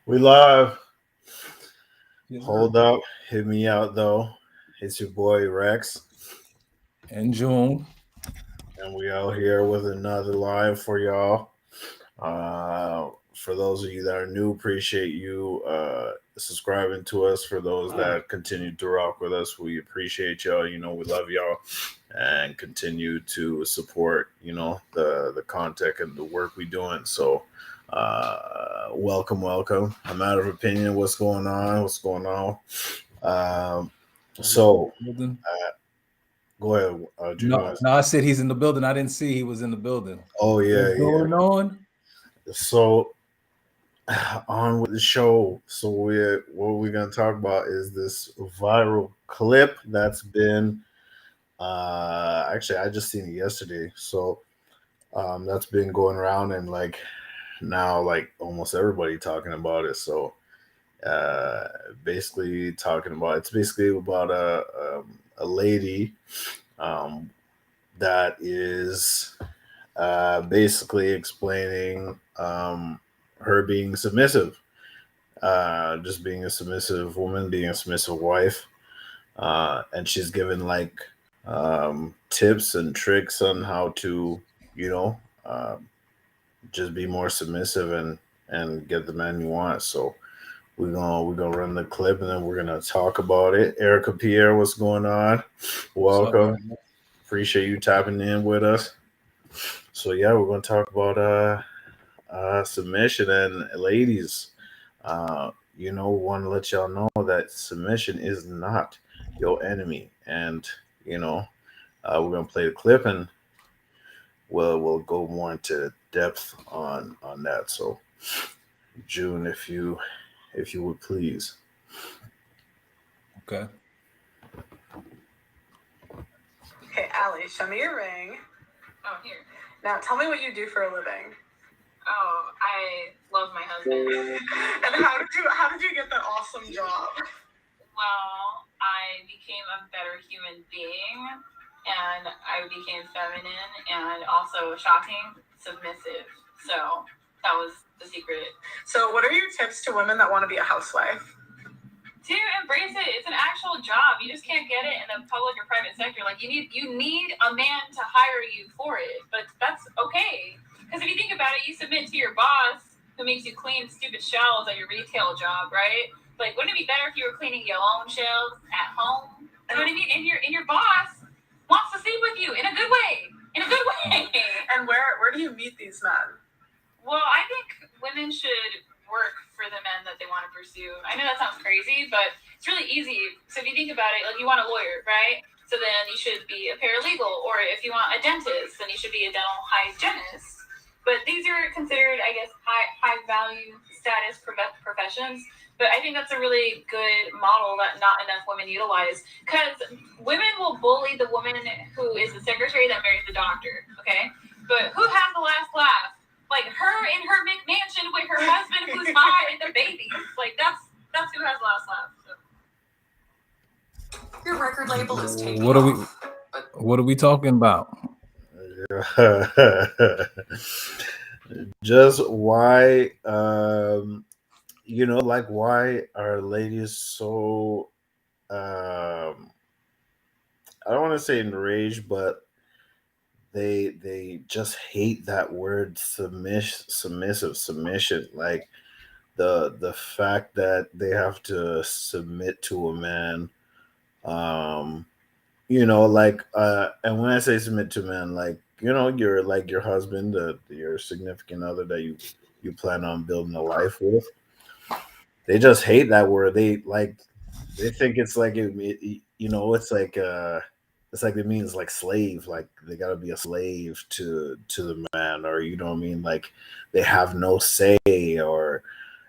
We live. Yes, sir. Hold up. Hit me out though. It's your boy Rex. And June. And we out here with another live for y'all. For those of you that are new, appreciate you subscribing to us. For those that continue to rock with us, we appreciate y'all. You know, we love y'all and continue to support, the content and the work we doing. So welcome. I'm out of opinion. What's going on? Um, so Building. go ahead, No, Julius. no, I said he's in the building. I didn't see he was in the building. Oh What's yeah. going on? So on with the show. So what we're gonna talk about is this viral clip that's been actually I just seen it yesterday. So that's been going around and like now like almost everybody talking about it. So uh basically talking about it's basically about a lady um that is basically explaining her being submissive, just being a submissive woman, being a submissive wife, and she's given like tips and tricks on how to, you know, um, just be more submissive and get the man you want. So we're gonna run the clip and then we're gonna talk about it. Erica Pierre, what's going on? What's up, Welcome. man? Appreciate you tapping in with us. So yeah, we're gonna talk about submission and ladies. Want to let y'all know that submission is not your enemy, and you know, we're gonna play the clip and we'll go more into depth on that. So, June, if you would please. Okay. Okay, Allie, show me your ring. Oh, here. Now, tell me what you do for a living. Oh, I love my husband. And how did you get that awesome job? Well, I became a better human being, and I became feminine, and also shocking, submissive. So that was the secret. So, what are your tips to women that want to be a housewife? To embrace it, it's an actual job. You just can't get it in the public or private sector. Like you need a man to hire you for it, but that's okay. Because if you think about it, you submit to your boss who makes you clean stupid shelves at your retail job, right? Like, wouldn't it be better if you were cleaning your own shelves at home? You know what I mean? And your boss wants to sleep with you in a good way. In a good way. And where do you meet these men? Well, I think women should work for the men that they want to pursue. I know that sounds crazy, but it's really easy. So if you think about it, like you want a lawyer, right? So then you should be a paralegal, or if you want a dentist, then you should be a dental hygienist. But these are considered, I guess, high value status professions. But I think that's a really good model that not enough women utilize, because women will bully the woman who is the secretary that marries the doctor. Okay, but who has the last laugh? Like her in her McMansion with her husband who's high and the babies. Like that's who has the last laugh. So. Your record label is taking What are we? off. What are we talking about? Just why, like why are ladies so I don't want to say enraged, but they just hate that word submission. Like the fact that they have to submit to a man. Um, and when I say submit to a man, like you're like your husband, your significant other that you plan on building a life with. They just hate that word. They think it's like it's like it means like slave, like they gotta be a slave to the man, or you know what I mean, like they have no say, or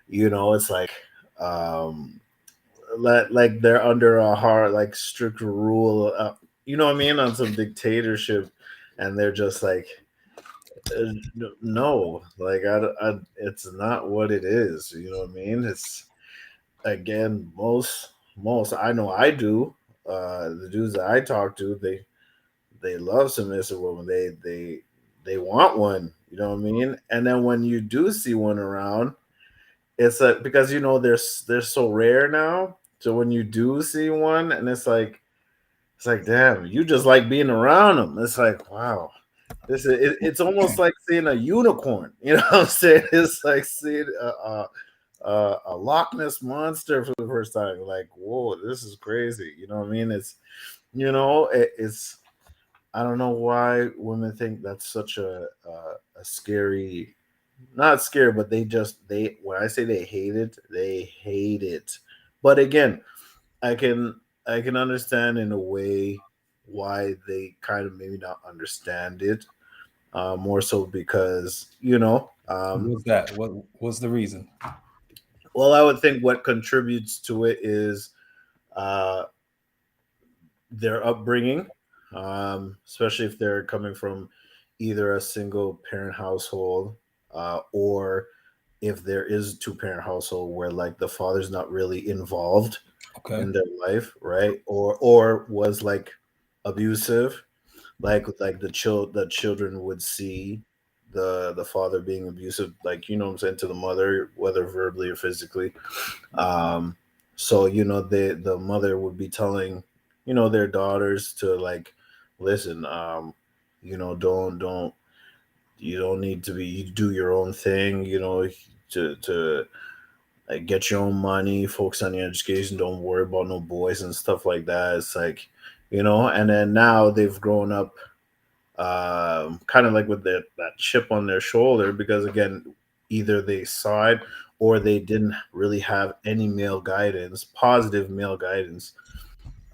it's like um like they're under a hard like strict rule, you know what I mean, on some dictatorship, and they're just like no, like it's not what it is, you know what I mean. It's again, most I know I do. The dudes that I talk to, they love submissive women. They want one. You know what I mean. And then when you do see one around, it's because they're so rare now. So when you do see one, and it's like, damn, you just like being around them. It's like, wow, it's almost like seeing a unicorn. You know what I'm saying? It's like seeing a Loch Ness monster for the first time. Like, whoa, this is crazy. You know what I mean? It's I don't know why women think that's such a scary, not scary, but they when I say they hate it. But again, I can I can understand in a way why they kind of maybe not understand it. More so because What's that? What was the reason? well, I would think what contributes to it is uh, their upbringing, especially if they're coming from either a single parent household or if there is a two parent household where like the father's not really involved Okay. in their life, right? Or was like abusive, like the children would see the father being abusive, like what I'm saying, to the mother, whether verbally or physically. Um, so the mother would be telling their daughters to like, listen, don't you don't need to be you do your own thing, to like get your own money, focus on your education, don't worry about no boys and stuff like that. It's like, and then now they've grown up kind of like with that chip on their shoulder because again, either they saw it or they didn't really have any male guidance, positive male guidance,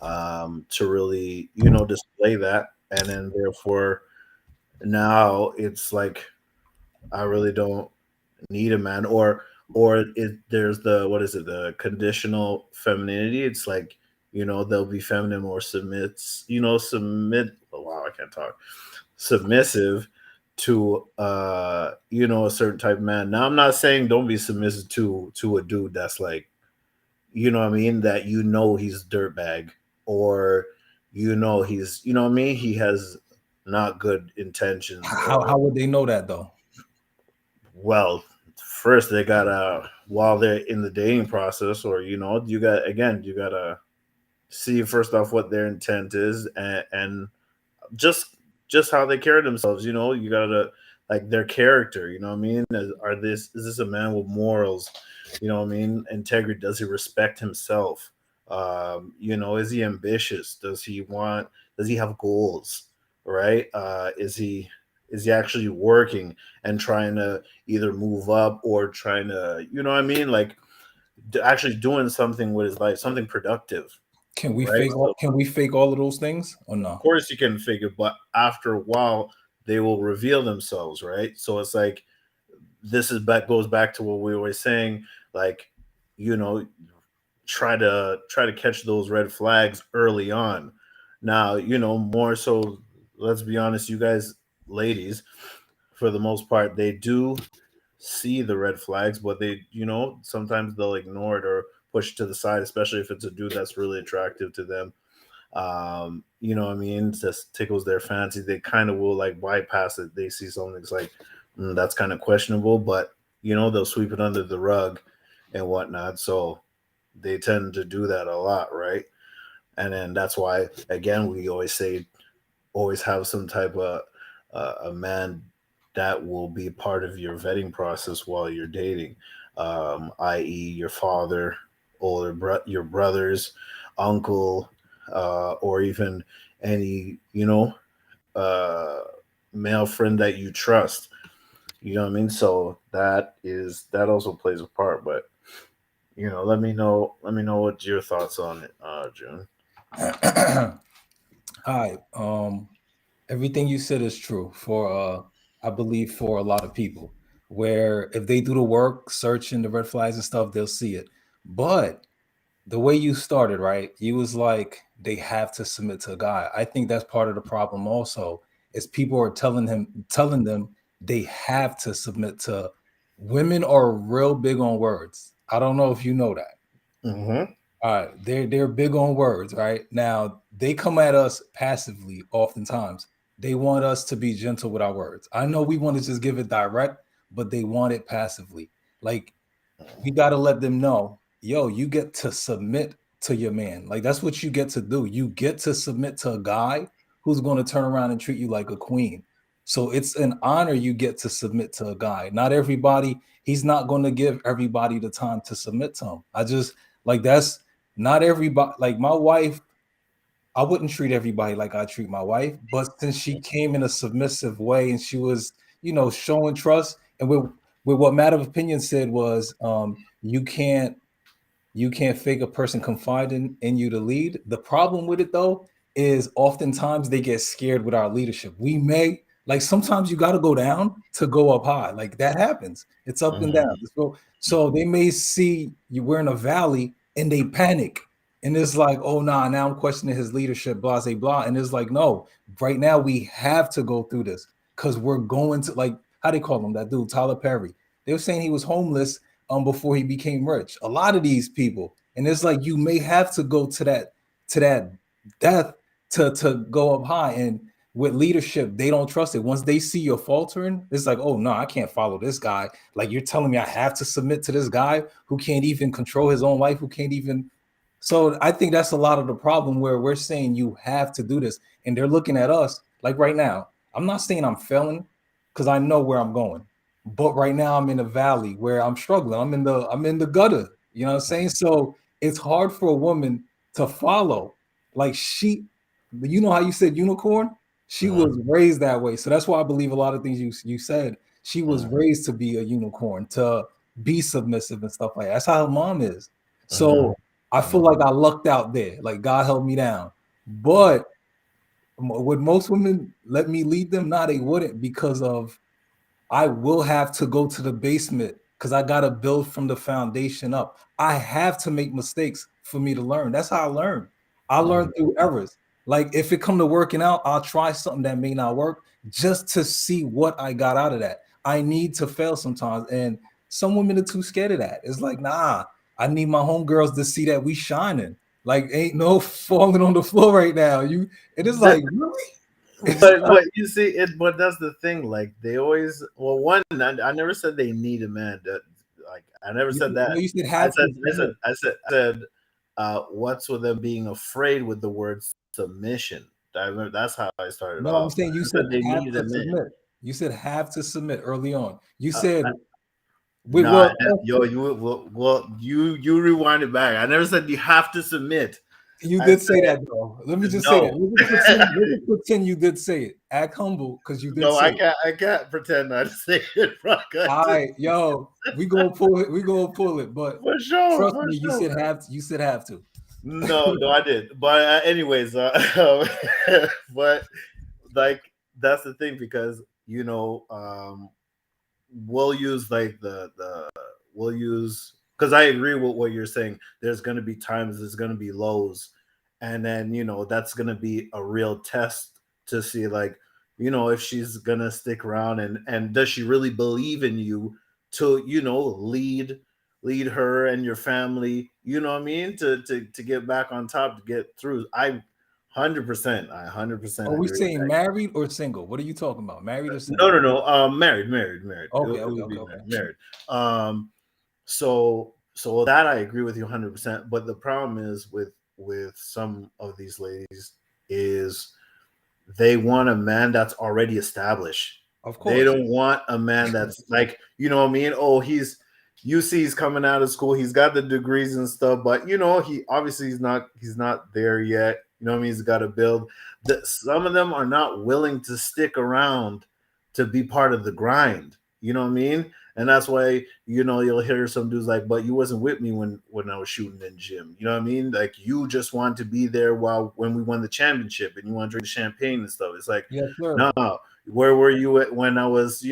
to really display that, and then therefore now it's like I really don't need a man, there's the what is it, the conditional femininity. It's like they'll be feminine or submit. Oh, wow, I can't talk, submissive to a certain type of man. Now I'm not saying don't be submissive to a dude that's like, what I mean, that he's dirtbag, or he's, what I mean, he has not good intentions, How or would they know that though? well, first they gotta, while they're in the dating process, or you gotta see first off what their intent is, and just how they carry themselves. You gotta like their character. You know what I mean? Is this a man with morals? You know what I mean? Integrity. Does he respect himself? Is he ambitious? Does he have goals? Right? Is he actually working and trying to either move up or trying to, you know what I mean? Like actually doing something with his life, something productive, right? So Can we fake all of those things or of no? course you can figure, but after a while they will reveal themselves, right? So it's like this is back goes back to what we were saying, like, you know, try to catch those red flags early on. Now, more so, let's be honest, you guys, ladies, for the most part, they do see the red flags, but they, sometimes they'll ignore it or push to the side, especially if it's a dude that's really attractive to them. You know what I mean? Just tickles their fancy. They kind of will like bypass it. They see something that's like, that's kind of questionable, but they'll sweep it under the rug and whatnot. So they tend to do that a lot, right? And then that's why, again, we always say, always have some type of a man that will be part of your vetting process while you're dating, i.e., your father, your brothers, uncle, or even any uh, male friend that you trust. You know what I mean? So that also plays a part. But let me know what your thoughts on it, June. Hi. Everything you said is true for I believe for a lot of people. Where if they do the work, searching the red flags and stuff, they'll see it. But the way you started, right? You was like they have to submit to a guy. I think that's part of the problem also, is people are telling them they have to submit to women are real big on words. I don't know if you know that. Mm-hmm. All right, they're big on words, right? Now they come at us passively oftentimes. They want us to be gentle with our words. I know we want to just give it direct, but they want it passively. Like we got to let them know, yo, you get to submit to your man. Like that's what you get to do. You get to submit to a guy who's going to turn around and treat you like a queen. So it's an honor you get to submit to a guy. Not everybody, he's not going to give everybody the time to submit to him. I just like that's not everybody. Like my wife, I wouldn't treat everybody like I treat my wife, but since she came in a submissive way and she was, showing trust, and with what Matter of Opinion said was, you can't fake a person confiding in you to lead. The problem with it though is oftentimes they get scared with our leadership. We may like sometimes you got to go down to go up high. Like that happens. It's up and down. So they may see you we're in a valley and they panic. And it's like, oh nah, now I'm questioning his leadership, blah, blah, blah. And it's like, no, right now we have to go through this because we're going to like how they call him that dude, Tyler Perry. They were saying he was homeless before he became rich. A lot of these people, and it's like you may have to go to that death to go up high. And with leadership, they don't trust it. Once they see you're faltering, it's like, oh no, I can't follow this guy. Like you're telling me I have to submit to this guy who can't even control his own life, who can't even. So I think that's a lot of the problem where we're saying you have to do this, and they're looking at us like right now. I'm not saying I'm failing because I know where I'm going. But right now I'm in a valley where I'm struggling. I'm in the gutter. You know what I'm saying? So it's hard for a woman to follow. Like you know how you said unicorn? She was raised that way. So that's why I believe a lot of things you said. She was raised to be a unicorn, to be submissive and stuff like that. That's how her mom is. So I feel like I lucked out there. Like God held me down. But would most women let me lead them? No, they wouldn't because of I will have to go to the basement because I got to build from the foundation up. I have to make mistakes for me to learn. That's how I learn. I learn through errors. Like if it come to working out, I'll try something that may not work just to see what I got out of that. I need to fail sometimes. And some women are too scared of that. It's like, nah, I need my homegirls to see that we shining. Like ain't no falling on the floor right now. It is like, really? But you see it, but that's the thing. Like they always, well, one, I never said they need a man. That like I never said that. You said I have said, to. what's with them being afraid with the word submission? That's how I started No, I'm off. saying you I said said they have needed to a man. submit. You said have to submit early on. You Uh, said, wait, nah, well, you rewind it back. I never said you have to submit. you I did say said that though. Let me just say that. no. Let's pretend you did say it. Act humble because you did No, say it. I can't pretend not to say it, bro. All right, yo, we gonna pull it. We gonna pull it. But For sure, trust for me, you sure. said have. You said have to. No, I did. But anyways, but like that's the thing because we'll use like the we'll use because I agree with what you're saying. There's going to be times, there's going to be lows, and then that's going to be a real test to see like if she's going to stick around and does she really believe in you to lead her and your family, you know what I mean, to get back on top, to get through. I 100% Are we agree with saying that. married or single? What are you talking about? Married or No, single? no, no. Married. Okay, It okay, would okay, be okay. married. So that I agree with you 100%. But the problem is with some of these ladies is they want a man that's already established. Of They course. don't want a man that's like, you know what I mean? Oh, he's coming out of school, he's got the degrees and stuff, but he obviously he's not there yet. You know what I mean? He's got to build. Some of them are not willing to stick around to be part of the grind. You know what I mean? And that's why you'll hear some dudes like, "But you wasn't with me when I was shooting in gym." You know what I mean? Like you just want to be there when we won the championship, and you want to drink the champagne and stuff. It's like, Yes, sir. no, where were you at when I was,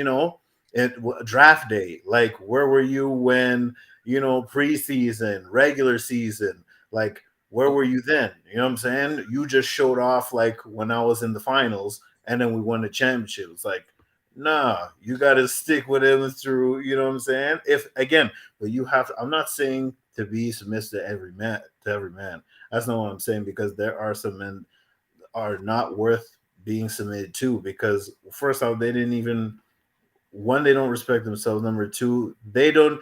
at draft day? Like, where were you when, preseason, regular season? Like, where were you then? You know what I'm saying? You just showed off like when I was in the finals and then we won the championship. It's like, nah, you got to stick with him through, you know what I'm saying? If again, but you have to, I'm not saying to be submissive to every man. That's not what I'm saying, because there are some men are not worth being submitted to, because first off, they didn't even, one, they don't respect themselves. Number two, they don't.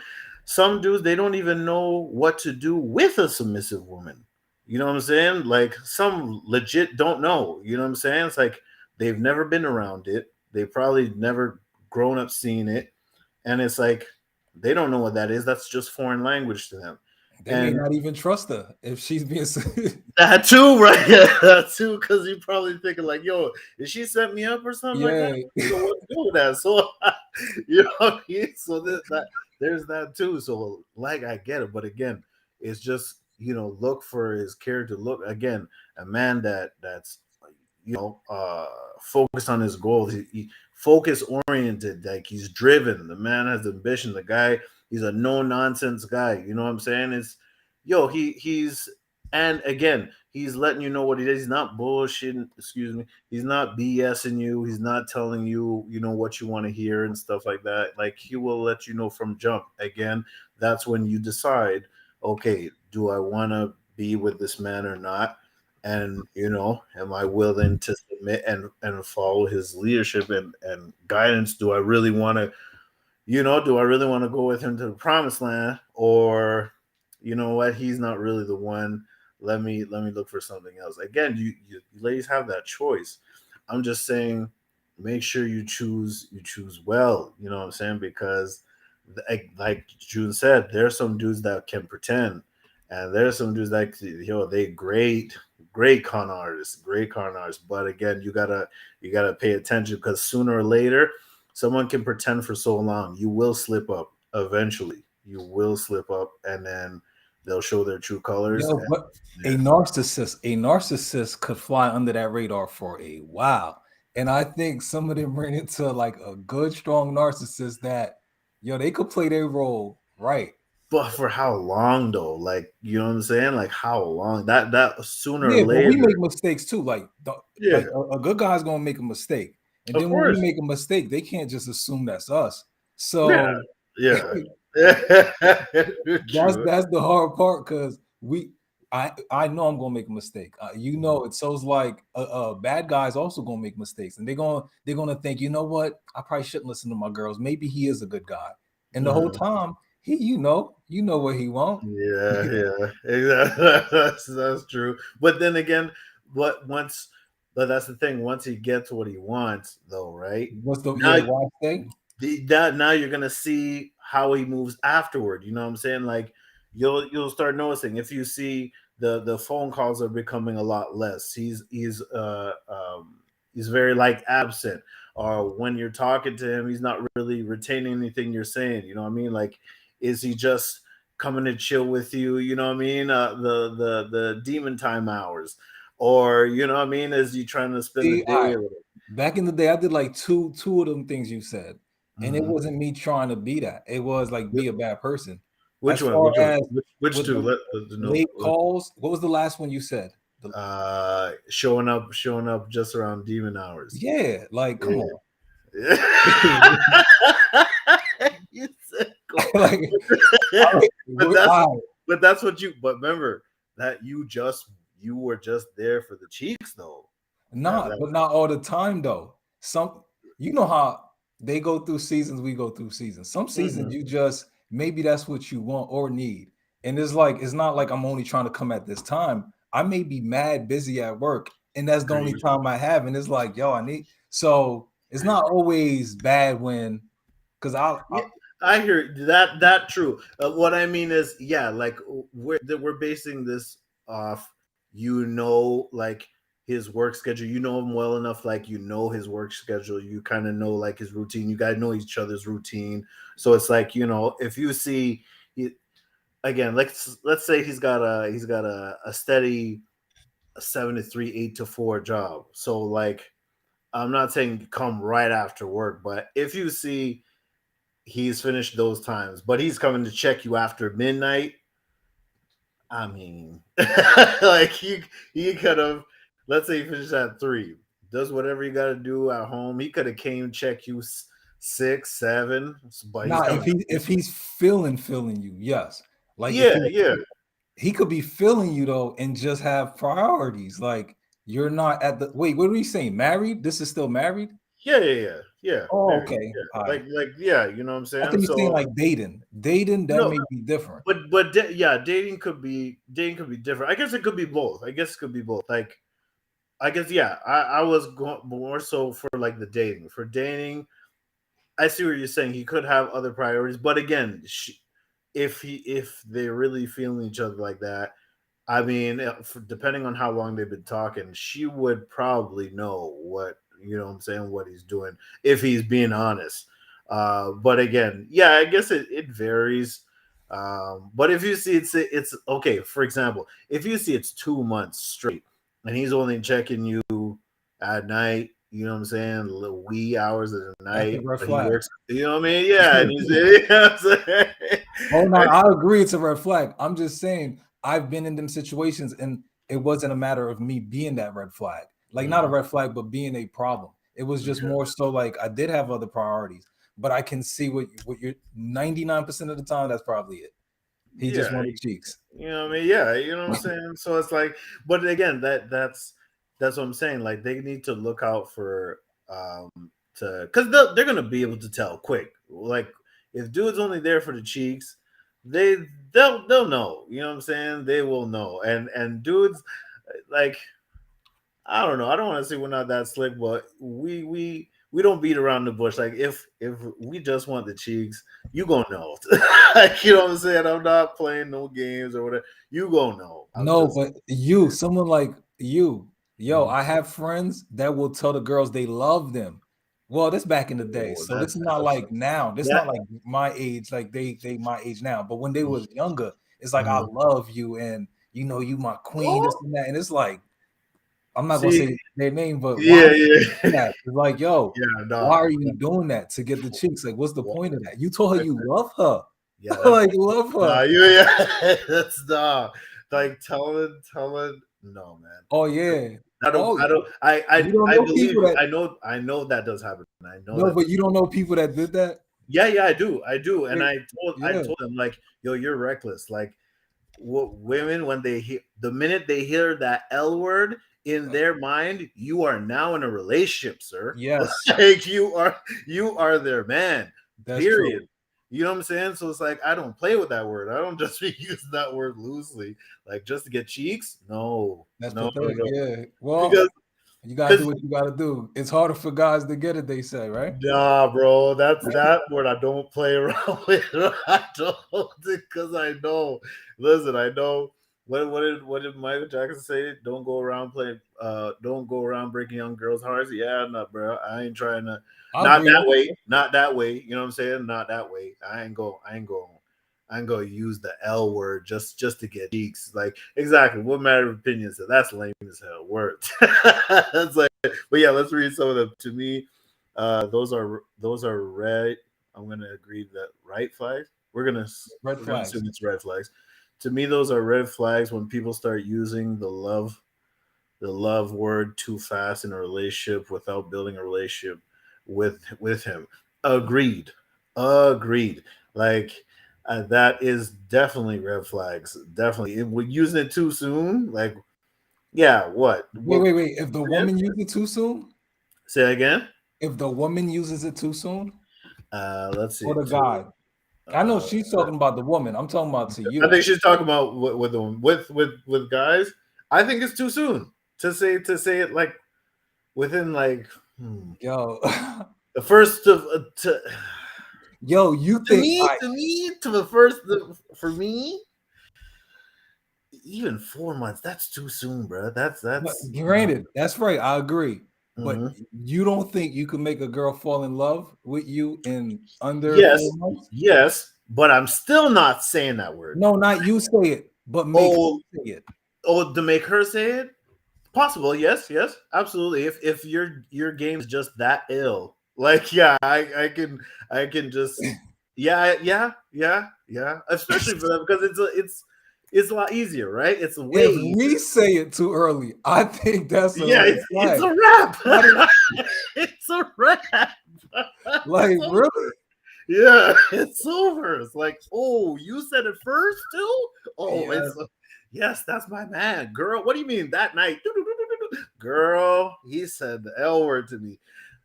some dudes, they don't even know what to do with a submissive woman. You know what I'm saying? Like some legit don't know. You know what I'm saying? It's like they've never been around it. They probably never grown up seeing it, and it's like they don't know what that is. That's just foreign language to them. They may And not even trust her if she's being. that too, right? Yeah, that too, because you probably thinking like, "Yo, did she set me up or something like that?" Yeah. So what to do with that? So you know, what I mean? So there's that too. So like, I get it, but again, it's just look for his character. Look again, a man that's focused on his goals. He focus oriented, like he's driven. The man has ambition. The guy, he's a no nonsense guy. You know what I'm saying? It's he's and again, he's letting you know what he is. He's not bullshitting. Excuse me. He's not BSing you. He's not telling you, what you want to hear and stuff like that. Like he will let you know from jump. Again, that's when you decide, okay, do I want to be with this man or not? And am I willing to submit and follow his leadership and guidance? Do I really want to go with him to the promised land, or what, he's not really the one? Let me look for something else. Again, you ladies have that choice. I'm just saying, make sure you choose well. You know what I'm saying? Because like June said, there's some dudes that can pretend, and there's some dudes that they great con artists. But again, you gotta pay attention, because sooner or later, someone can pretend for so long. You will slip up eventually. You will slip up, and then they'll show their true colors. Yo, but Yeah. a narcissist could fly under that radar for a while. And I think some of them ran into like a good, strong narcissist that, they could play their role right. But for how long though? Like, you know what I'm saying? Like how long? That sooner or Yeah, but we later. make mistakes too. Like, Yeah, a good guy's gonna make a mistake, and of then when we course. make a mistake, they can't just assume that's us. Yeah, So yeah. that's True. that's the hard part, because I know I'm gonna make a mistake. It. So it's like bad guys also gonna make mistakes, and they're gonna think, you know what? I probably shouldn't listen to my girls. Maybe he is a good guy, and the whole Mhm. time you know what he want. Yeah, yeah, exactly. That's true. But then again, but that's the thing. Once he gets what he wants, though, right? What's the Now, wise thing? now you're gonna see how he moves afterward. You know what I'm saying? Like you'll start noticing if you see the phone calls are becoming a lot less. He's very like absent, or when you're talking to him, he's not really retaining anything you're saying. You know what I mean? Like, is he just coming to chill with you? You know what I mean? The demon time hours, or you know what I mean? Is he trying to spend the See, all day? right. Or Back in the day, I did like two of them things you said, and it Mhm. wasn't me trying to be that. It was like be a bad person. Which As one? far Which one? as Which with two? the Let know. late calls, what was the last one you said? Showing up just around demon hours. Yeah, like come Yeah. on. You said go. Like, all right, but that's all right. but that's what you. But remember that you were just there for the cheeks though. But not all the time though. Some you know how they go through seasons, we go through seasons. Some seasons Mhm. you just maybe that's what you want or need. And it's not like I'm only trying to come at this time. I may be mad busy at work, and that's the only Agreed. time I have. And it's like, yo, I need so it's not always bad when because Yeah, I hear that. That true. What I mean is, yeah, like we're basing this off, like his work schedule. You know him well enough, like his work schedule. You kind of know like his routine. You guys know each other's routine, so it's like if you see, he, again, let's say he's got a steady 7 to 3, 8 to 4 job. So like, I'm not saying come right after work, but if you see he's finished those times, but he's coming to check you after midnight. I mean, like he could have. Let's say he finished at 3, does whatever you got to do at home. He could have came check you 6, 7, but he's nah, coming. if he's feeling you, yes. Like if Yeah, yeah, he could be feeling you though and just have priorities. Like you're not at the wait, what are we saying? Married? This is still married? yeah, yeah, yeah. Yeah. Oh, Married. okay. Yeah. All right. Like yeah, you know what I'm I saying? think you're saying So like dating. Dating that no, may be different. but yeah, dating could be different. I guess it could be both. I guess it could be both. Like I guess yeah, I was going more so for like the dating. For dating, I see what you're saying. He could have other priorities, but again, if they're really feeling each other like that, I mean, depending on how long they've been talking, she would probably know what you know. What I'm saying what he's doing if he's being honest. But again, yeah, I guess it varies. But if you see it's okay. For example, if you see it's 2 months straight and he's only checking you at night, you know what I'm saying, little wee hours of the That's a night, red but he flag. works. You know what I mean? Yeah, and he's you know what I'm saying? Oh no, I agree it's a red flag. I'm just saying I've been in them situations and it wasn't a matter of me being that red flag. Like not a red flag, but being a problem. It was just Okay. more so like I did have other priorities, but I can see what you're 99% of the time that's probably it. He just Yeah, wanted cheeks. you know what I mean? Yeah, you know what I'm saying? So it's like, but again, that's what I'm saying. Like they need to look out for to because they're gonna be able to tell quick. Like if dude's only there for the cheeks, they they'll know. You know what I'm saying? They will know. And dudes like I don't know. I don't want to say we're not that slick, but we don't beat around the bush. Like if we just want the cheeks, you gonna know. Like you know what I'm saying? I'm not playing no games or whatever. You gonna know. I'm No, just but you, someone like you, yo, Mhm. I have friends that will tell the girls they love them. Well, this back in the day, Oh, so this is not like now. This that not like my age, like they my age now. But when they was younger, it's like I mhm. love you, and you know you my queen, this Oh, and that, and it's like I'm not gonna see, say their name, but why yeah, are you yeah, doing that? It's like, yo, yeah, why no, are you doing that to get the cheeks? Like, what's the well, point of that? You told her you listen, love her, yeah, that's like love her. nah, you yeah, that's nah. Like tell it, no, man. Oh yeah. I Oh, don't, you don't I know believe people you. that I know that does happen. I know no, that. but you don't know people that did that? Yeah, yeah, I do, and Wait, I yeah, told them like, yo, you're reckless. Like, women when they hear the minute they hear that L word in their mind, you are now in a relationship, sir. yes, Like you are their man. that's Period. true. You know what I'm saying? So it's like I don't play with that word. I don't just be using that word loosely, like just to get cheeks. No, That's no, no, pathetic. no. Yeah. Well, Because you gotta do because what you gotta do. It's harder for guys to get it, they say, right? nah, bro, that's that word I don't play around with. I don't because I know. Listen, I know. What did Michael Jackson say? Don't go around playing. Don't go around breaking young girls' hearts. Yeah, no, bro. I ain't trying to. I Not agree. that way. Not that way. You know what I'm saying? Not that way. I ain't go. I ain't gonna use the L word just to get cheeks. Like exactly. What matter of opinion? So that's lame as hell. Word. That's like. But yeah, let's read some of them. To me, those are red. I'm gonna agree that right flags. Red We're gonna flags. assume it's red flags. To me, those are red flags when people start using the love word too fast in a relationship without building a relationship with him. Agreed. Agreed. Like that is definitely red flags. Definitely. If we're using it too soon, like yeah, what? Wait, What wait, wait. If the woman uses it too soon, say again? if the woman uses it too soon, Let's see. or the Two. guy, I know she's talking about the woman. I'm talking about to I you. think she's talking about with guys. I think it's too soon to say it like within like Yo, the first of yo, you think I to me to the first for me even 4 months. That's too soon, bro. but That's granted, that's right. I agree. But mhm. you don't think you can make a girl fall in love with you in under Yes, 4 months? yes, but I'm still not saying that word. No, not you say it, but make her Oh, say it. oh, to make her say it. Possible, yes, yes, absolutely. If your game is just that ill, like yeah, I can just yeah, yeah, yeah, yeah. Especially for them because it's a lot easier, right? It's way If easier. we say it too early, I think that's a Yeah, red it's flag. a wrap. Why do- It's a wrap. like It's really? over. Yeah, it's over. It's like, oh, you said it first too. Oh, Yeah. it's yes, that's my man, girl. What do you mean that night? Girl, he said the L word to me.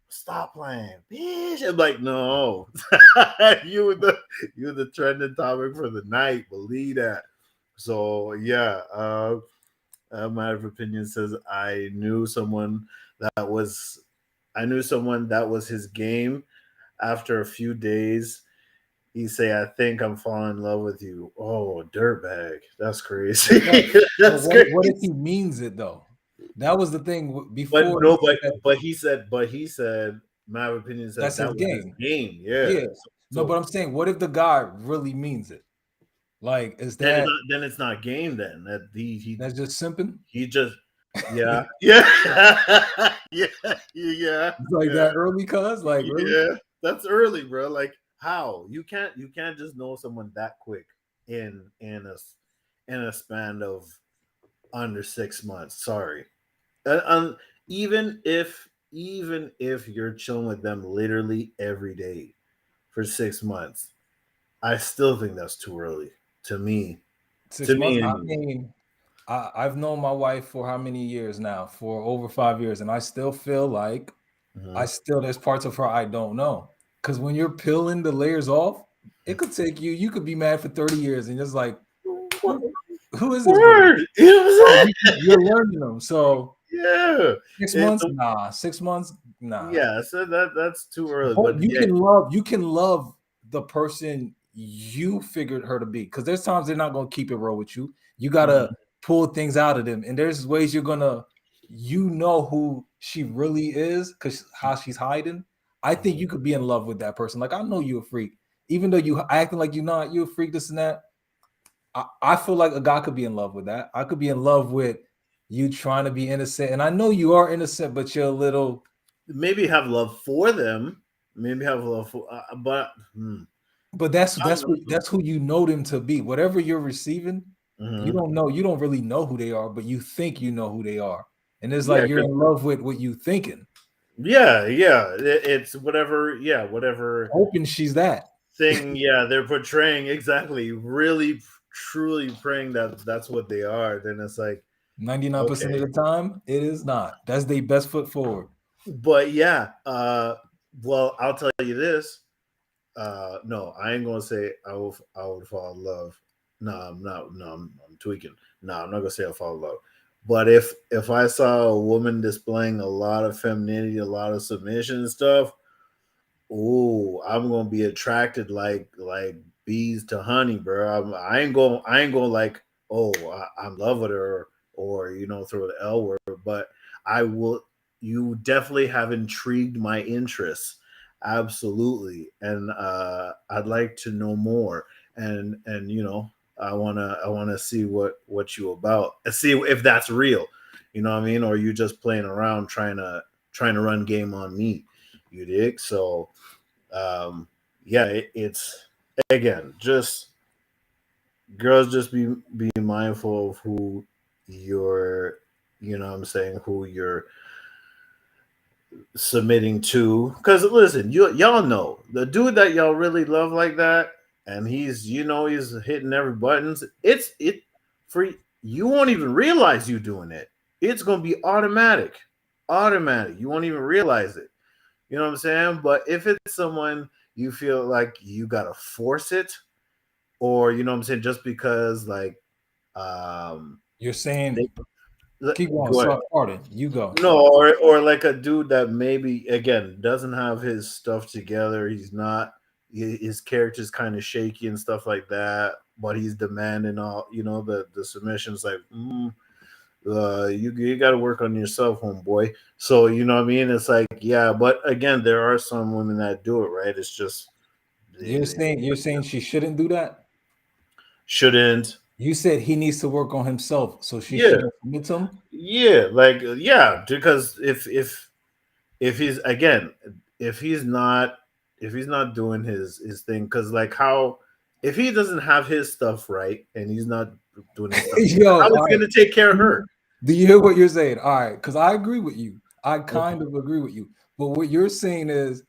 stop playing, bitch. I'm like, no, you the trending topic for the night. Believe that. So yeah, Matter of Opinion says I knew someone that was his game. After a few days, he say, "I think I'm falling in love with you." Oh, dirtbag, that's crazy. But That's crazy. what if he means it though? That was the thing But before he no, said that. but he said, my opinion said That's that his was his game. game. Yeah. Yeah. No, but So I'm saying, what if the guy really means it? Like, is that then it's not game. Then that that's just simping? he just yeah yeah yeah yeah It's like yeah that early, cuz like really? yeah. That's early, bro. Like how you can't just know someone that quick in a span of under 6 months. Sorry. Um, even if you're chilling with them literally every day for 6 months, I still think that's too early to me. To 6 months. me, I anyway. mean, I've known my wife for how many years now? For over 5 years, and I still feel like Mhm. there's parts of her I don't know. Because when you're peeling the layers off, it could take you could be mad for 30 years and just like, What who is this girl? word? You know what But I'm saying? you're learning them. So Yeah. 6 months, nah. 6 months, nah. Yeah. So that's too early. But But yeah. you can love the person you figured her to be. Because there's times they're not gonna keep it real with you. You gotta Mhm. pull things out of them, and there's ways you're gonna, who she really is, because how she's hiding. I think you could be in love with that person. Like, I know you're a freak, even though you acting like you're not. You're a freak, this and that. I feel like a guy could be in love with that. I could be in love with you trying to be innocent, and I know you are innocent, but you're a little. Maybe have love for them. Maybe have love for, but But that's who you know them to be. Whatever you're receiving, you Mhm. don't know. You don't really know who they are, but you think you know who they are, and it's Yeah, like you're in love with what you thinking, yeah. It's whatever. Yeah, whatever hoping she's that. thing. Yeah, they're portraying exactly. Really, truly praying that that's what they are. Then it's like 99% of okay, the time, it is not. That's their best foot forward. but yeah. Well, I'll tell you this. No, I ain't gonna say I would fall in love. No, I'm not. No, I'm tweaking. No, I'm not gonna say I fall in love. But if I saw a woman displaying a lot of femininity, a lot of submission and stuff, oh, I'm gonna be attracted like bees to honey, bro. I ain't going like, oh, I'm in love with her, or throw the L word. But I will. You definitely have intrigued my interest, absolutely, and I'd like to know more. And I wanna see what you about, and see if that's real. You know what I mean? Or you just playing around trying to run game on me. You dig? So yeah, it's again just girls just be mindful of who you're what I'm saying, who you're submitting to, because listen, y'all know the dude that y'all really love like that, and he's hitting every buttons. It for you won't even realize you doing it. It's gonna be automatic. You won't even realize it. You know what I'm saying? But if it's someone you feel like you gotta force it, or what I'm saying, just because like You're they, saying, keep going. go ahead. So, pardon, you go. No, or like a dude that maybe again doesn't have his stuff together. He's not his character's kind of shaky and stuff like that, but he's demanding all the submissions like you got to work on yourself, homeboy. So you know what I mean? It's like yeah, but again, there are some women that do it right. It's just You're saying she shouldn't do that. shouldn't. You said he needs to work on himself, so she Yeah, shouldn't commit to him. yeah, like yeah, because if he's again if he's not doing his thing, because like how if he doesn't have his stuff right and he's not doing his stuff, Yo, how is all he right. gonna take care of her? Do you hear what you're saying? All right, because I agree with you. I Okay. kind of agree with you. But what you're saying is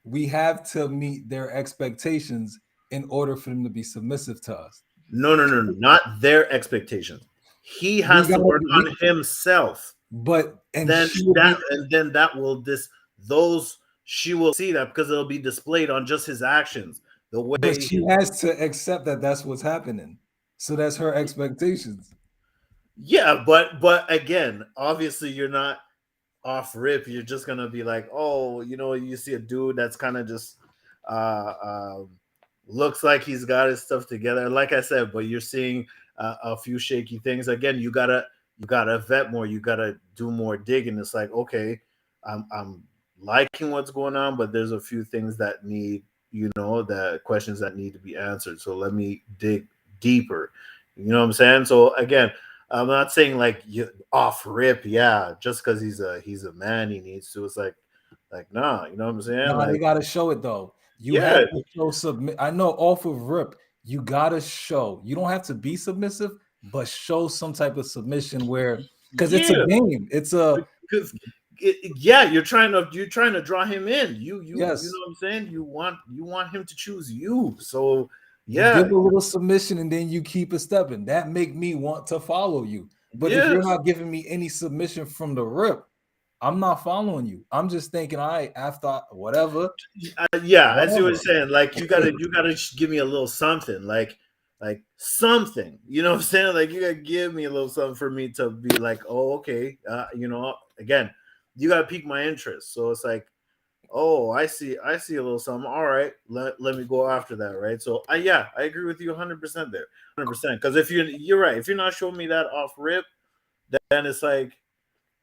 we have to meet their expectations in order for them to be submissive to us. No, not their expectations. He We has to gotta work we on himself. but and Then she will that be and then that will those she will see that because it'll be displayed on just his actions. The But way, she has to accept that that's what's happening. So that's her expectations. yeah, but again, obviously you're not off rip. You're just gonna be like, oh, you see a dude that's kind of just uh, um, looks like he's got his stuff together. Like I said, but you're seeing a few shaky things. Again, you gotta vet more. You gotta do more digging. It's like, okay, I'm liking what's going on, but there's a few things that need, the questions that need to be answered. So let me dig deeper. You know what I'm saying? So again, I'm not saying like you off rip, yeah, just because he's a man he needs to. It's like nah, you know what I'm saying? Nah, they Like, gotta show it though. You yeah, have to show submit. I know off of rip, you gotta show. You don't have to be submissive, but show some type of submission where because it's a yeah, game. It's a because yeah, you're trying to draw him in. You know yes. what I'm saying? You want him to choose you. So You yeah, give a little submission and then you keep it stepping. That make me want to follow you. But if you're yes. not giving me any submission from the rip, I'm not following you. I'm just thinking, all right, after whatever, Yeah, I see what you're whatever. saying. Like you gotta give me a little something, like something. You know what I'm saying? Like you gotta give me a little something for me to be like, oh, okay. Again, you gotta pique my interest. So it's like, oh, I see a little something. All right, let me go after that, right? So yeah, I agree with you 100% there, 100%. Because if you're right, if you're not showing me that off rip, then it's like,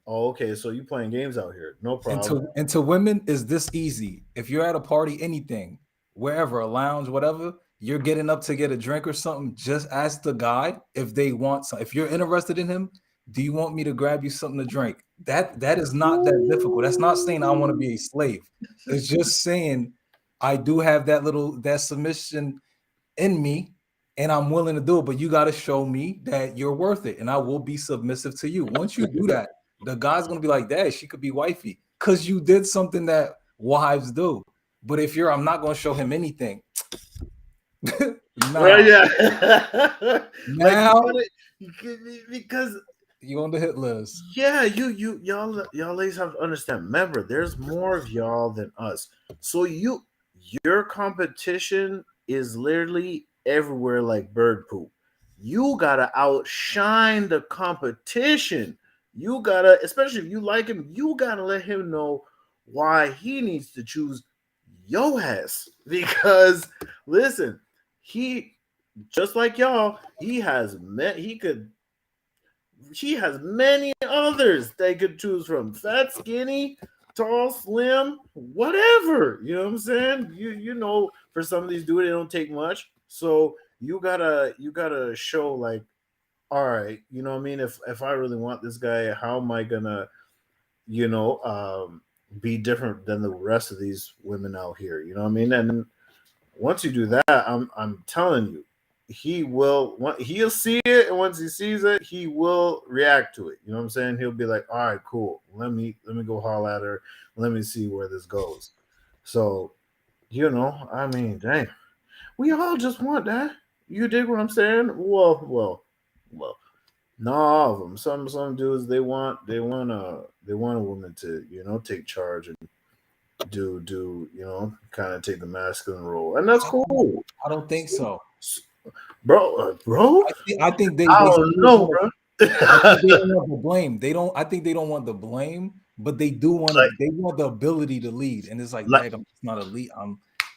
oh, okay, so you playing games out here, no And problem. to women is this easy. If you're at a party, anything, wherever, a lounge, whatever, you're getting up to get a drink or something, just ask the guy if they want some. If you're interested in him, do you want me to grab you something to drink? That is not that difficult. That's not saying I want to be a slave. It's just saying I do have that submission in me and I'm willing to do it, but you got to show me that you're worth it and I will be submissive to you. Once you do that, the guy's going to be like, Dad, she could be wifey because you did something that wives do. But if I'm not going to show him anything. Right? Nah, Yeah. Like now because you on the hit list. yeah, y'all ladies have to understand. Remember, there's more of y'all than us. So your competition is literally everywhere like bird poop. You gotta outshine the competition. You gotta, especially if you like him, you gotta let him know why he needs to choose your ass. Because listen, he just like y'all, he has many others they could choose from. Fat, skinny, tall, slim, whatever. You know what I'm saying? For some of these dudes, they don't take much. So you gotta show like, all right, you know what I mean? If I really want this guy, how am I gonna, you know, be different than the rest of these women out here? You know what I mean? And once you do that, I'm telling you, he'll see it, and once he sees it, he will react to it. You know what I'm saying? He'll be like, all right, cool. Let me go holler at her. Let me see where this goes. So, I mean, dang, we all just want that. You dig what I'm saying? Well. Not all of them. Some dudes they want a woman to take charge and do kind of take the masculine role, and that's cool. I don't think so. Bro, I think I they don't still know, want bro. I think they don't Like, want the blame. They don't. I think they don't want the blame, but they do want to. They want the ability to lead, and it's like, like dang, I'm just not a lead.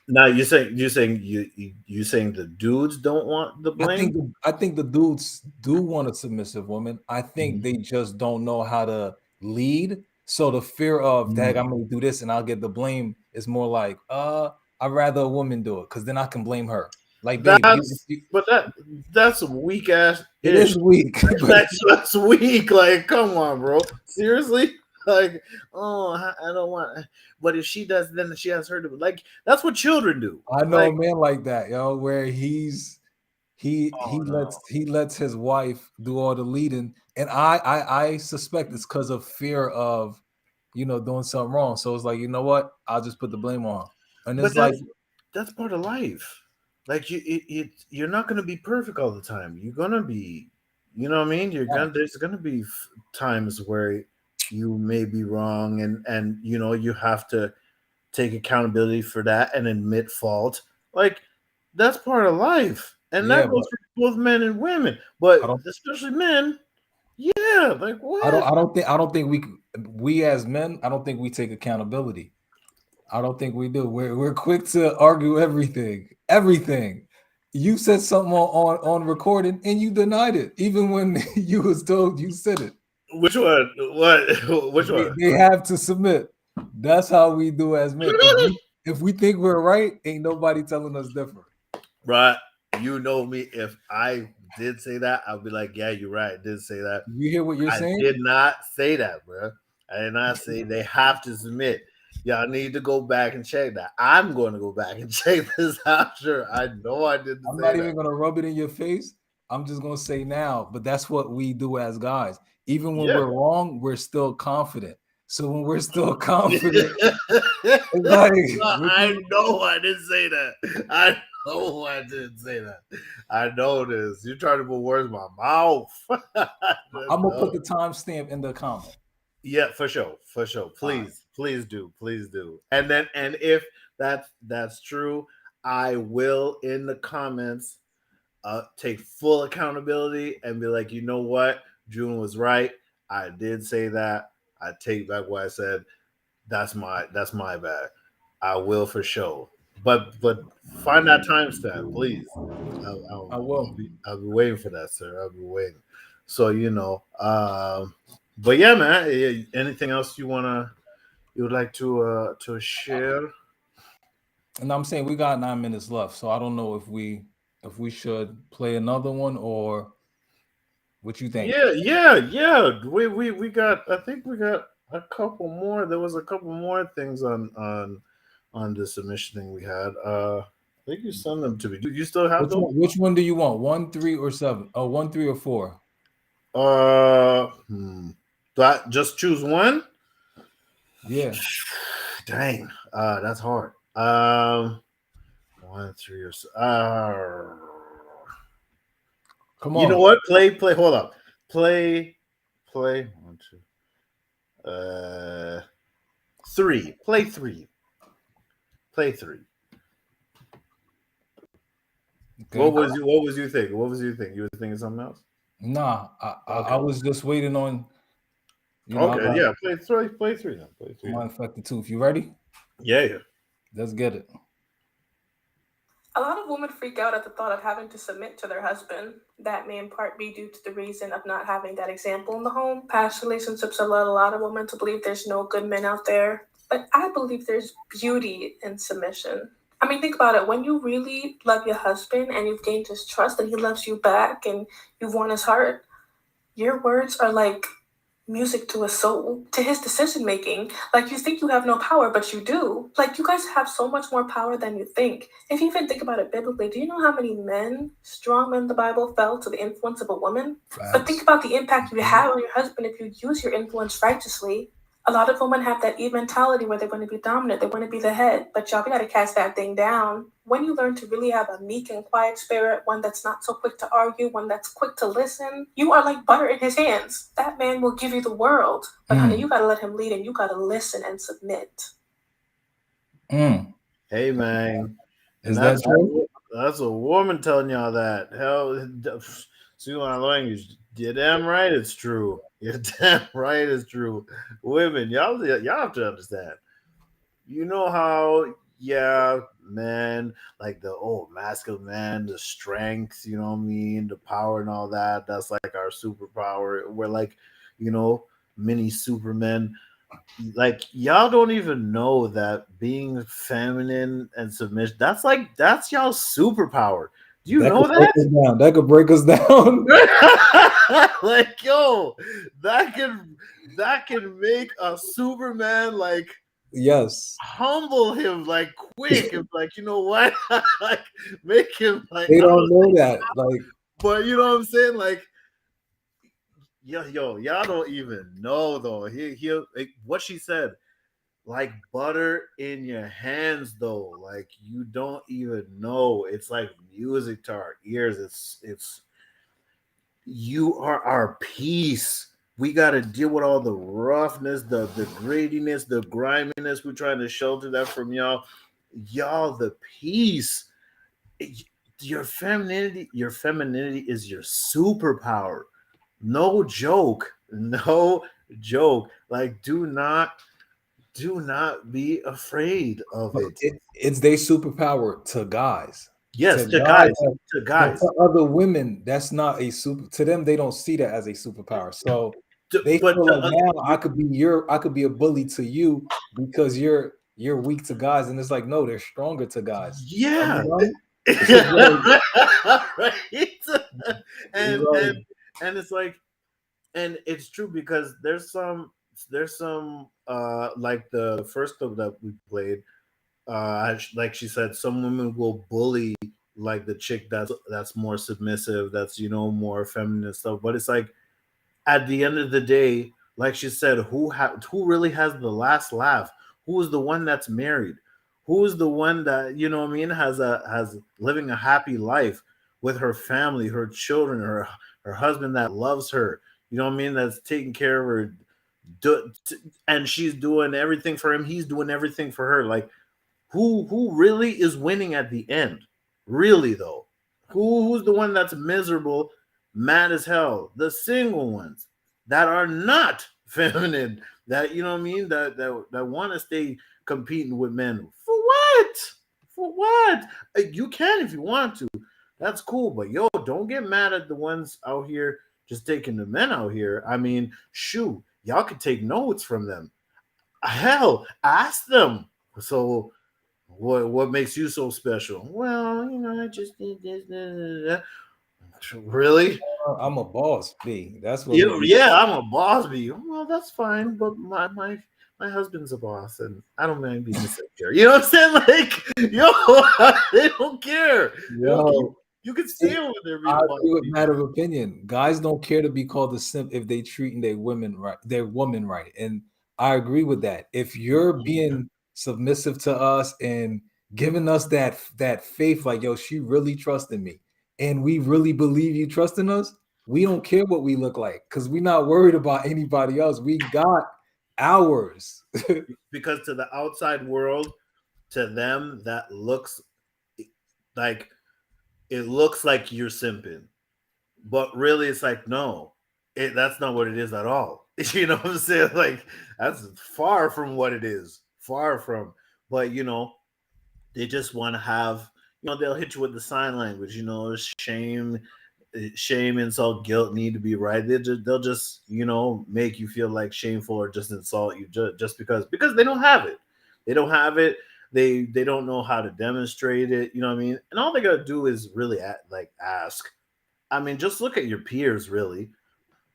now you saying the dudes don't want the blame? I think the dudes do want a submissive woman. I think Mhm. they just don't know how to lead. So the fear of, dang, I'm gonna do this and I'll get the blame is more like, I'd rather a woman do it because then I can blame her. Like, babe, But that's a weak ass it is ish. weak, but That's weak. Like, come on, bro. Seriously? Like, oh, I don't want. But if she does, then she has her to. Like, that's what children do. I know Like, a man like that, yo, where he oh no. lets his wife do all the leading, and I suspect it's because of fear of doing something wrong. So it's like, you know what? I'll just put the blame on her. And But it's like, that's part of life. Like, you're not gonna be perfect all the time. You're gonna be, you know what I mean. You're gonna facts. There's gonna be times where. you may be wrong, and you have to take accountability for that and admit fault. Like that's part of life, and Yeah, that but goes for both men and women, but I don't especially men. Yeah, like what? I don't think we as men, I don't think we take accountability. I don't think we do. We're quick to argue everything. Everything. You said something on recording and you denied it, even when you was told you said it. Which one? What? Which one? They have to submit. That's how we do as men. If we think we're right, ain't nobody telling us different. Right? You know me. If I did say that, I'd be like, "Yeah, you're right. I did say that." You hear what you're I saying? did not say that, bro. I did not say they have to submit. Y'all need to go back and check that. I'm going to go back and check this after. I know I didn't I'm say not that. even gonna rub it in your face. I'm just gonna say now, but that's what we do as guys. Even when Yeah. we're wrong, we're still confident. So when we're still confident, it's like I know I didn't say that. I know I didn't say that. I know this. You're trying to put words in my mouth. I'm gonna No. put the timestamp in the comment. Yeah, for sure, for sure. All Please do, please do. And if that's true, I will in the comments take full accountability and be like, you know what, June was right. I did say that. I take back what I said. That's my bad. I will for sure. But find that timestamp, please. I will. I'll be waiting for that, sir. I'll be waiting. So but yeah, man. Anything else you would like to share? And I'm saying we got 9 minutes left, so I don't know if we should play another one or what you think. Yeah. We got. I think we got a couple more. There was a couple more things on the submission thing we had. I think you sent them to me. Do you still have those? Which one do you want? 1, 3, or 7? Oh, 1, 3, or 4? Uh, hmm. Do I just choose one? Yeah. Dang, that's hard. 1, 3, or so. Come You know on. what? Play. Hold up. Play. 1, 2. 3. Play 3. Play 3. Okay. What was you thinking? What was you thinking? You were thinking something else? Nah, I Okay. was just waiting on Okay. Yeah. Play 3. Play 3 then. Play 3. my Then. infected tooth. You ready? Yeah. Let's get it. A lot of women freak out at the thought of having to submit to their husband. That may in part be due to the reason of not having that example in the home. Past relationships have led a lot of women to believe there's no good men out there. But I believe there's beauty in submission. I mean, think about it. When you really love your husband and you've gained his trust and he loves you back and you've won his heart, your words are like music to his soul, to his decision making. Like you think you have no power, but you do. Like you guys have so much more power than you think. If you even think about it biblically, do you know how many men, strong men in the Bible, fell to the influence of a woman? But think about the impact you have on your husband if you use your influence righteously. A lot of women have that Eve mentality where they want to be dominant, they want to be the head. But y'all, we got to cast that thing down. When you learn to really have a meek and quiet spirit, one that's not so quick to argue, one that's quick to listen, you are like butter in his hands. That man will give you the world. But honey, you got to let him lead and you got to listen and submit. Hey man, Is that true? That's a woman telling y'all that. Hell, see my language. You're damn right it's true. You're damn right it's true. Women, y'all have to understand. You know how, yeah, man, like the old masculine man, the strength, you know what I mean, the power and all that. That's like our superpower. We're like, mini supermen. Like y'all don't even know that being feminine and submission, that's y'all's superpower. Do you know break us down. That could break us down. like that can make a Superman like Yes. humble him like quick and like, you know what? Like make him like They don't know that. Like, but you know what I'm saying? Like y'all don't even know though. He'll like, what she said, like butter in your hands though. Like you don't even know. It's like music to our ears. It's you are our peace. We got to deal with all the roughness, the grittiness, the griminess. We're trying to shelter that from y'all. Y'all, the peace. Your femininity is your superpower. No joke. No joke. Like, do not be afraid of it. It's their superpower to guys. Yes, To to guys, guys, to but guys. to other women, that's not a super. To them, they don't see that as a superpower. So they But feel to like now I could be a bully to you because you're weak to guys, and it's like no, they're stronger to guys. yeah. It's like, Right. And right. and it's like, and it's true because there's some like the first clip that we played, like she said, some women will bully like the chick that's more submissive, that's more feminine stuff. But it's like, at the end of the day, like she said, who really has the last laugh? Who is the one that's married? Who is the one that, what I mean, has living a happy life with her family, her children, her husband that loves her? You know what I mean? That's taking care of her, do, and she's doing everything for him. He's doing everything for her. Like, who really is winning at the end? Really though, who's the one that's miserable, mad as hell? The single ones that are not feminine, that, you know what I mean, that want to stay competing with men. For what? For what? You can if you want to. That's cool, but yo, don't get mad at the ones out here just taking the men out here. I mean, shoot, y'all could take notes from them. Hell, ask them. So what makes you so special? Well, I just did this. Really? I'm a boss, B. That's what You, made me. yeah, I'm a boss. Be well, that's fine, but my husband's a boss, and I don't mind being a secretary. You know what I'm saying? Like, yo, they don't care. They don't, Yo, you can see, stay over there being I a boss. agree with matter of opinion. Guys don't care to be called a simp if they treating their woman right. And I agree with that. If you're being submissive to us and giving us that faith, like yo, she really trusted me, and we really believe you trusting us, we don't care what we look like because we're not worried about anybody else. We got ours. Because to the outside world, to them, that looks like you're simping. But really, it's like, no, that's not what it is at all. You know what I'm saying? Like, that's far from what it is. Far from. But they just want to have, they'll hit you with the sign language. Shame, insult, guilt need to be right. They'll just make you feel like shameful, or just insult you just because they don't have it. They don't have it. They don't know how to demonstrate it. You know what I mean? And all they gotta do is really ask. I mean, just look at your peers, really.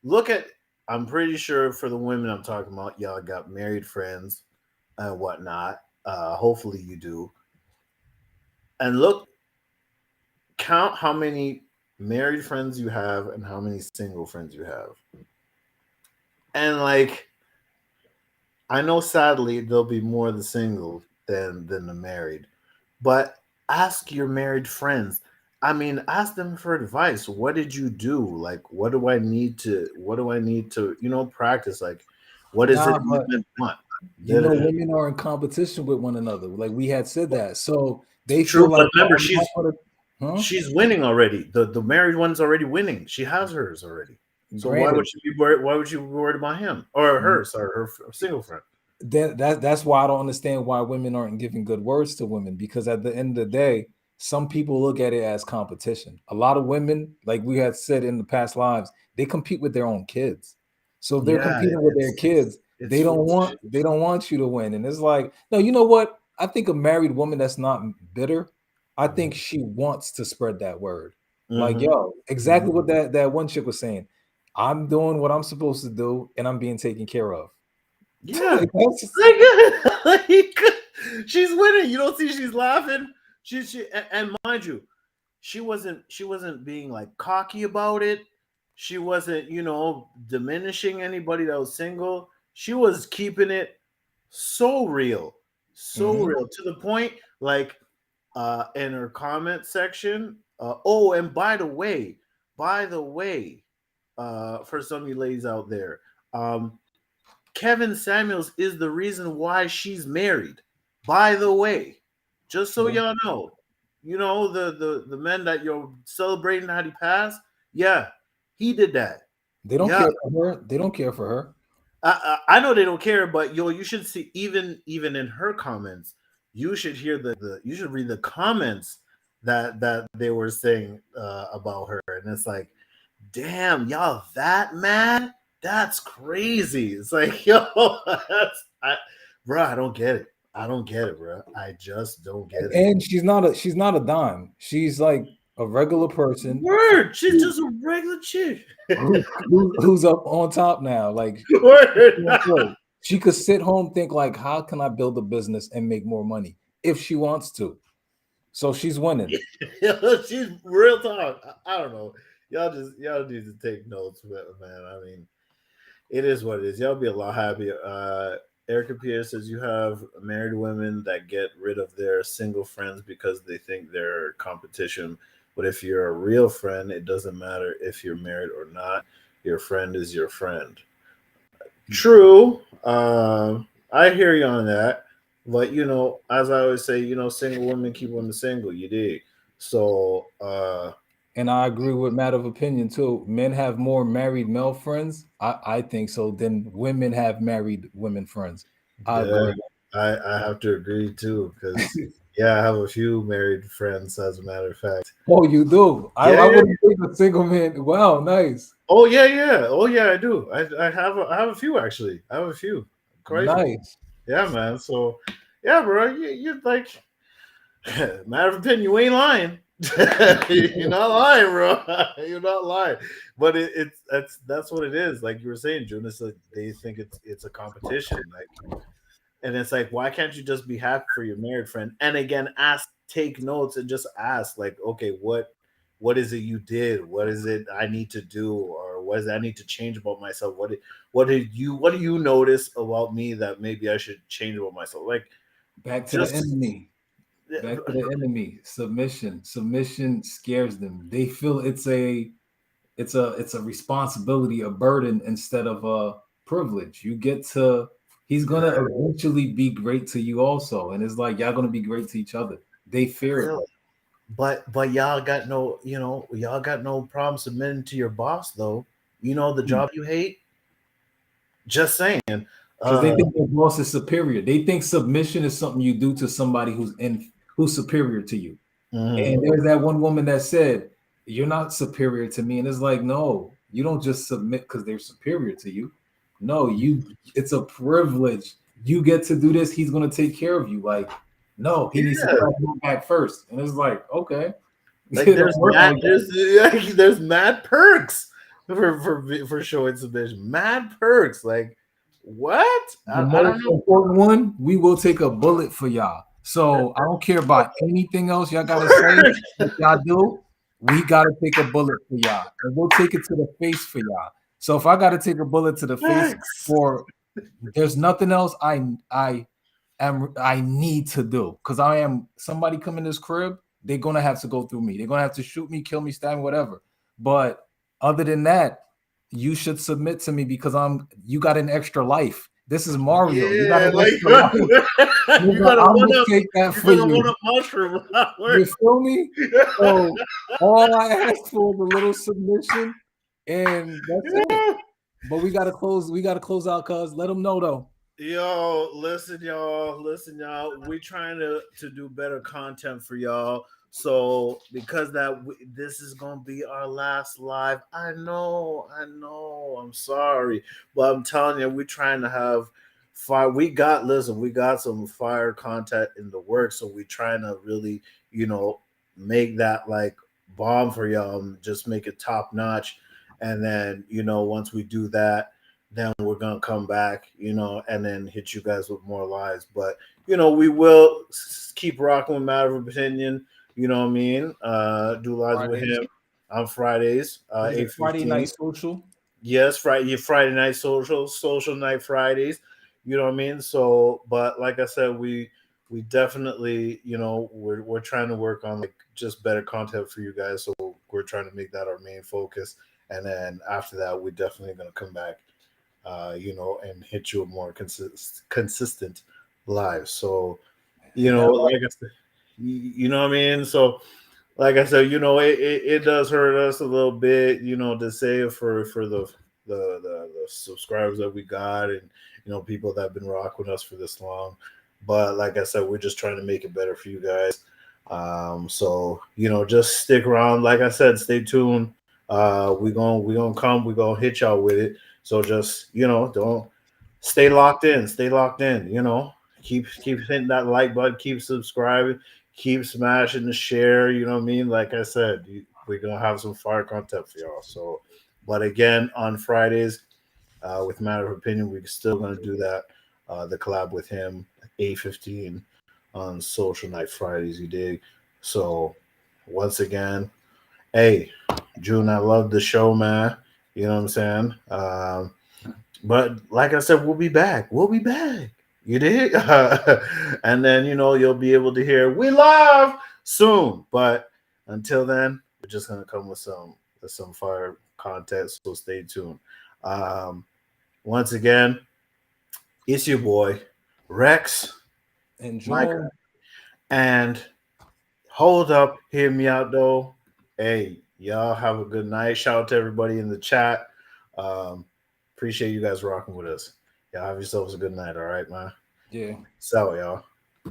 Look at, I'm pretty sure for the women I'm talking about, y'all got married friends and whatnot. Hopefully you do. And look, count how many married friends you have and how many single friends you have. And like, I know sadly there'll be more of the single than the married. But ask your married friends. I mean, ask them for advice. What did you do? Like, what do I need to practice? Like, what is it Nah, but women want? women are in competition with one another. Like we had said that. So they feel True, like, but oh, remember, I'm not gonna, huh? she's winning already. The married one's already winning. She has hers already. So why would Granted, she be worried? Why would you be worried about him or her? Sorry, her single friend. that's why I don't understand why women aren't giving good words to women, because at the end of the day, some people look at it as competition. A lot of women, like we had said in the past lives, they compete with their own kids. So if they're Yeah, competing with their kids, it's they don't foolish. want you to win. And it's like, no, you know what? I think a married woman that's not bitter, I think she wants to spread that word. Like, Mm-hmm. yo, exactly what that one chick was saying. I'm doing what I'm supposed to do, and I'm being taken care of. Yeah, Like, that's just, like, she's winning. You don't see she's laughing. And mind you, she wasn't being like cocky about it. She wasn't diminishing anybody that was single. She was keeping it so real, so Mhm. real, to the point, like, in her comment section. Oh, and by the way, for some of you ladies out there, Kevin Samuels is the reason why she's married. By the way, just so y'all know, the men that you're celebrating that he passed, yeah, he did that. They don't Yeah, care for her. They don't care for her. I know they don't care, but you should see even in her comments, you should hear you should read the comments that they were saying about her, and it's like, damn, y'all that mad? That's crazy. It's like, yo, bro, I don't get it. I don't get it, bro. I just don't get it. And she's not a dime. She's like a regular person Word, she's just a regular chick. who's up on top now. Like Word. she could sit home, think like, how can I build a business and make more money if she wants to? So she's winning. She's real talk. I don't know. Y'all need to take notes, man. I mean, it is what it is. Y'all be a lot happier. Erica Pierce says you have married women that get rid of their single friends because they think they're competition. But if you're a real friend, it doesn't matter if you're married or not. Your friend is your friend. True. I hear you on that. But as I always say, single women keep women single. You dig? So And I agree with Matt of opinion too. Men have more married male friends. I think so. Than women have married women friends. I yeah, agree. I have to agree too, because yeah, I have a few married friends, as a matter of fact. Oh, you do? I Yeah, wouldn't think a single man. Wow, nice. oh yeah. Oh yeah, I do. I have a few actually. I have a few. Quite a few. Nice. Yeah, man. So yeah, bro, you're like, matter of opinion, you ain't lying. You're not lying, bro. You're not lying. But that's what it is. Like you were saying, June. It's like they think it's a competition. Like, and it's like, why can't you just be happy for your married friend? And again, take notes, and just ask, like, okay, what is it you did? What is it I need to do, or what is it I need to change about myself? What do you notice about me that maybe I should change about myself? Like, Back to the just enemy. Back to the enemy. Submission. Submission scares them. They feel it's a responsibility, a burden instead of a privilege. You get to he's gonna eventually be great to you also. And it's like y'all gonna be great to each other. They fear it. really. But y'all got no problem submitting to your boss though. The job you hate. Just saying. Because they think their boss is superior. They think submission is something you do to somebody who's superior to you. Mhm. And there's that one woman that said, "You're not superior to me," and it's like, no, you don't just submit because they're superior to you. No, it's a privilege. You get to do this. He's gonna take care of you. Like, no, he needs to Yeah. crack my back first. And it's like, okay, Like it don't work like that. there's mad perks for showing submission. Mad perks. Like what? The I don't most know. important one, we will take a bullet for y'all. So I don't care about anything else y'all gotta say. If y'all do, we gotta take a bullet for y'all, and we'll take it to the face for y'all. So if I gotta take a bullet to the face Facts. for, there's nothing else I need to do because I am somebody come in this crib. They're gonna have to go through me. They're gonna have to shoot me, kill me, stab me, whatever. But other than that, you should submit to me because you got an extra life. This is Mario. You got Yeah, an like extra life. you Nigga, got a I'm one gonna up. take that You for got a one you. up mushroom. You feel me? So all I ask for is a little submission, and that's it. But we gotta close. We gotta close out, cuz let them know though. Yo, listen, y'all. We trying to do better content for y'all. So because this is gonna be our last live. I know. I'm sorry, but I'm telling you, we're trying to have fire. We got some fire content in the works. So we trying to really, make that like bomb for y'all. And just make it top notch. And then once we do that, then we're gonna come back, and then hit you guys with more lives. But we will keep rocking with Matter of Opinion. You know what I mean? Do lives with Fridays. him on Fridays, What is it? Friday 8:15. night social. Yes, Friday night social night Fridays. You know what I mean? So, but like I said, we definitely, we're trying to work on like just better content for you guys. So we're trying to make that our main focus. And then after that, we're definitely gonna come back and hit you with more consistent live. So, And that like I said, you know what I mean? So, like I said, it does hurt us a little bit, to say it for the subscribers that we got, and people that have been rocking with us for this long. But like I said, we're just trying to make it better for you guys. So just stick around. Like I said, stay tuned. We gonna come. We gonna hit y'all with it. So just don't stay locked in. Stay locked in. Keep hitting that like button. Keep subscribing. Keep smashing the share. You know what I mean? Like I said, we're gonna have some fire content for y'all. So, but again, on Fridays, with Matter of Opinion, we're still gonna do that. The collab with him, 8:15 on Social Night Fridays. You dig? So, once again, hey, June, I love the show, man. You know what I'm saying? But like I said, we'll be back. We'll be back. You did? And then, you'll be able to hear we live soon. But until then, we're just gonna come with some fire content. So stay tuned. Um, Once again, it's your boy, Rex, and Micah. Joan, And hold up, hear me out though. Hey, y'all have a good night. Shout out to everybody in the chat. Um, Appreciate you guys rocking with us. Y'all have yourselves a good night, all right, man? yeah. So, y'all.